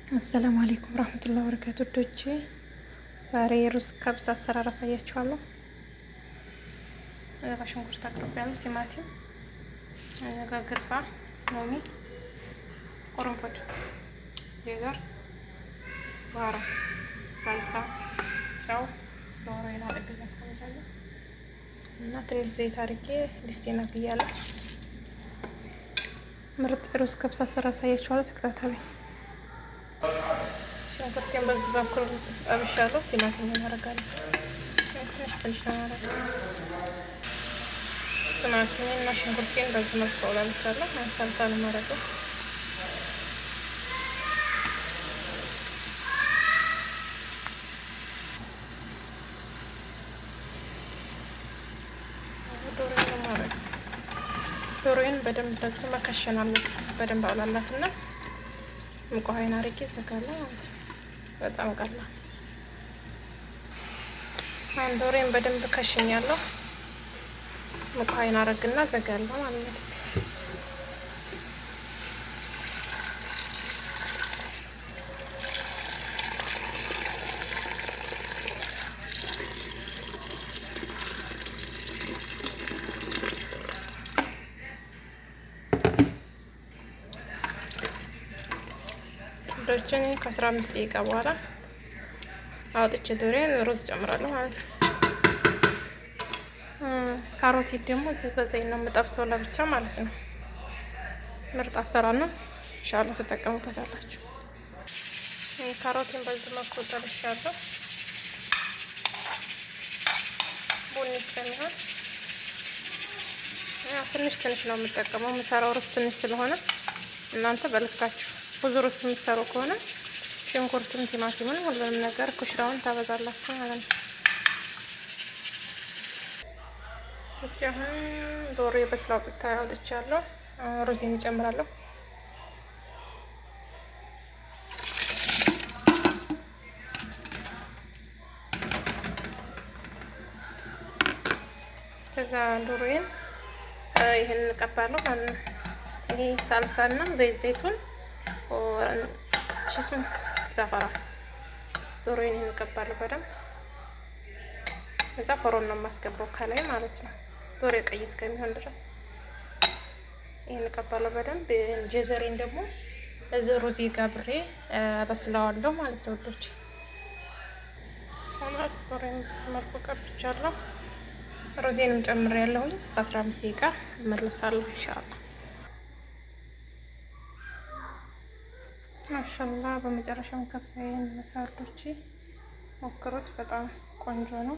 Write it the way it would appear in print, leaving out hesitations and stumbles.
አሰላሙ አለይኩም ወራህመቱላሂ ወበረካቱ። ዶቼ ዛሬ ሩዝ ከብሳ አሰራር አሳያችኋለሁ። ሽንኩርት አቅርቤያለሁ፣ ቲማቲም፣ ግርፋ፣ ሎሚ፣ ቁርንፉድ፣ ሌዘር፣ ባህራት፣ ሳልሳ፣ ጨው፣ ዶሮዬን አጥቤ አስቀምጫለሁ እና ትንሽ ዘይት አድርጌ ድስቴን አግያለሁ። ምርጥ ሩዝ ከብሳ አሰራር አሳያችኋለሁ። ተከታተሉኝ። ሽንኩርቴን በዚህ በኩል ጠብሻለሁ። ቲማቲም እናደርጋለን። ትንሽ ነው ማለት ቲማቲሜን እና ሽንኩርቴን በዚህ መልኩ አውላልቻለሁ። ሳልሳ ነው የማደርገው። ዶሮዬን በደንብ ደስ መከሸን አለብኝ። በደንብ አውላላትና ሙቅ ውሃዬን አድርጌ እዘጋለሁ ማለት ነው። በጣም ቀላል። አሁን ዶሮዬን በደንብ ከሽኛለሁ። ሙቅ ውሃዬን አደርግና እዘጋለሁ ማለት ነው። ዶሮችን ከ15 ደቂቃ በኋላ አውጥቼ ዶሮዬን ሩዝ ጨምራለሁ ማለት ነው። ካሮቴን ደግሞ እዚህ በዘይት ነው የምጠብሰው ለብቻ ማለት ነው። ምርጥ አሰራር ነው። ኢንሻአላህ ተጠቀሙበታላችሁ። ካሮቴን በዚህ መልኩ ጠብሻለሁ። ቡኒ ስለሚሆን ትንሽ ነው የምጠቀመው። የምሰራው ሩዝ ትንሽ ስለሆነ እናንተ በልካችሁ ብዙ ሩዝ የምትሰሩ ከሆነ ሽንኩርቱን፣ ቲማቲሙን ሁሉንም ነገር ኩሽራውን ታበዛላችሁ ማለት ነው። አሁን ዶሮ የበስላው ብታ አውጥቻለሁ። ሩዜን እጨምራለሁ። ከዛ ዶሮዬን ይሄን እንቀባለሁ ማለት ነው። ይሄ ሳልሳና ዘይቱን ሽስም ዛፈራ ዶሮዬን ይሄን እንቀባለሁ በደንብ። እዛ ፎሮን ነው የማስገባው ከላይ ማለት ነው። ዶሮ ቀይ እስከሚሆን ድረስ ይሄን እንቀባለሁ በደንብ። ጀዘሬን ደግሞ እዚህ ሩዝ ጋብሬ በስለዋለሁ ማለት ነው ወዶች። አሁን ዶሮዬን መልኩ ቀብቻለሁ። ሩዜንም ጨምሬያለሁ። ከ15 ደቂቃ እመለሳለሁ ኢንሻአላህ። ማሻአላህ በመጨረሻም ከብሳዬን መሳርዶቼ ሞክሩት። በጣም ቆንጆ ነው።